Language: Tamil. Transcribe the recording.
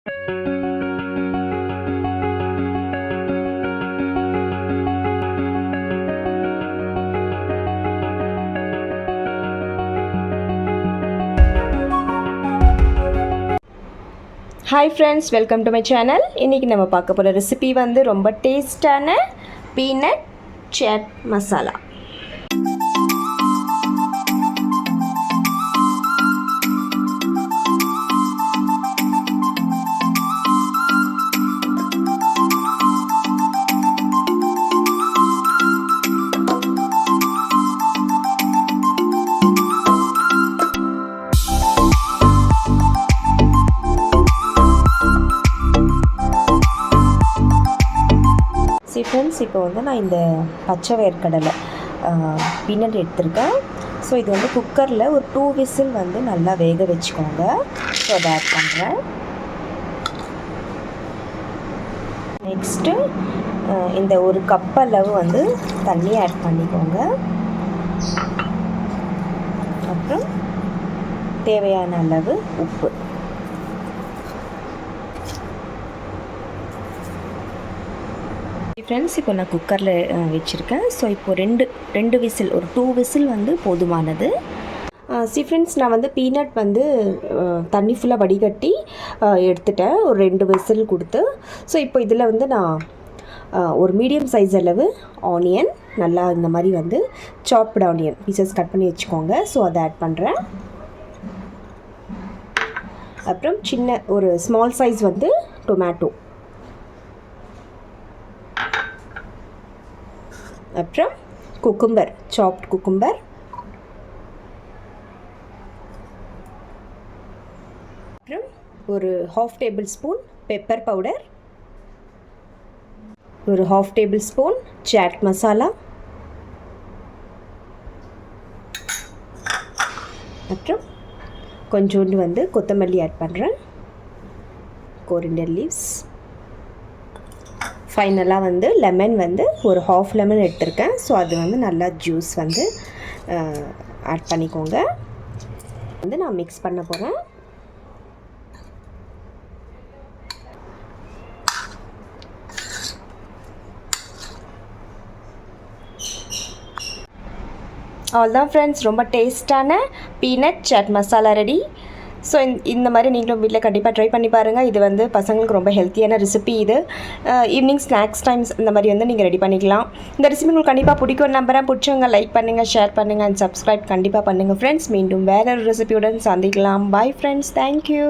Hi friends, welcome to my channel. இன்றைக்கி நம்ம பார்க்க போகிற ரெசிபி வந்து ரொம்ப டேஸ்டான பீனட் சாட் மசாலா. ஃப்ரெண்ட்ஸ், இப்போ வந்து நான் இந்த பச்சை வேர்க்கடலை பீனட் எடுத்திருக்கேன். ஸோ இது வந்து குக்கரில் ஒரு 2 விசில் வந்து நல்லா வேக வச்சுக்கோங்க. ஸோ அதை ஆட் பண்ணுறேன். நெக்ஸ்ட்டு இந்த ஒரு கப் அளவு வந்து தண்ணி ஆட் பண்ணிக்கோங்க. அப்புறம் தேவையான அளவு உப்பு. ஃப்ரெண்ட்ஸ், இப்போ நான் குக்கரில் வச்சுருக்கேன். ஸோ இப்போ ரெண்டு விசில், ஒரு 2 விசில் வந்து போதுமானது. ஃப்ரெண்ட்ஸ், நான் வந்து பீனட் வந்து தண்ணி ஃபுல்லாக வடிகட்டி எடுத்துட்டேன், ஒரு 2 விசில் கொடுத்து. ஸோ இப்போ இதில் வந்து நான் ஒரு மீடியம் சைஸ் அளவு ஆனியன், நல்லா இந்த மாதிரி வந்து சாப்டு ஆனியன் பீசஸ் கட் பண்ணி வச்சுக்கோங்க. ஸோ அதை ஆட் பண்ணுறேன். அப்புறம் சின்ன ஒரு ஸ்மால் சைஸ் வந்து டொமேட்டோ, அப்புறம் குக்கும்பர், சாப்ட் குக்கும்பர், அப்புறம் ஒரு 1/2 டேபிள் ஸ்பூன் பெப்பர் பவுடர், ஒரு 1/2 டேபிள் ஸ்பூன் சாட் மசாலா, அப்புறம் கொஞ்சோண்டு வந்து கொத்தமல்லி ஆட் பண்ணுறேன், கொரிண்டர் லீவ்ஸ். ஃபைனலாக வந்து லெமன் வந்து ஒரு 1/2 லெமன் எடுத்திருக்கேன். ஸோ அது வந்து நல்லா ஜூஸ் வந்து ஆட் பண்ணிக்கோங்க. வந்து நான் மிக்ஸ் பண்ண போகிறேன். அவ்வளோதான் ஃப்ரெண்ட்ஸ், ரொம்ப டேஸ்டான peanut chaat masala ready. So இந்த மாதிரி நீங்களும் வீட்டில் கண்டிப்பாக ட்ரை பண்ணி பாருங்கள். இது வந்து பசங்களுக்கு ரொம்ப ஹெல்த்தியான ரெசிபி. இது ஈவினிங் ஸ்நாக்ஸ் டைம்ஸ் இந்த மாதிரி வந்து நீங்கள் ரெடி பண்ணிக்கலாம். இந்த ரெசிபி உங்களுக்கு கண்டிப்பாக பிடிக்கும் நம்புறேன். பிடிச்சவங்க லைக் பண்ணுங்கள், ஷேர் பண்ணுங்கள் அண்ட் சப்ஸ்கிரைப் கண்டிப்பாக பண்ணுங்கள் ஃப்ரெண்ட்ஸ். மீண்டும் வேறு ஒரு ரெசிபியுடன் சந்திக்கலாம். Bye friends, thank you.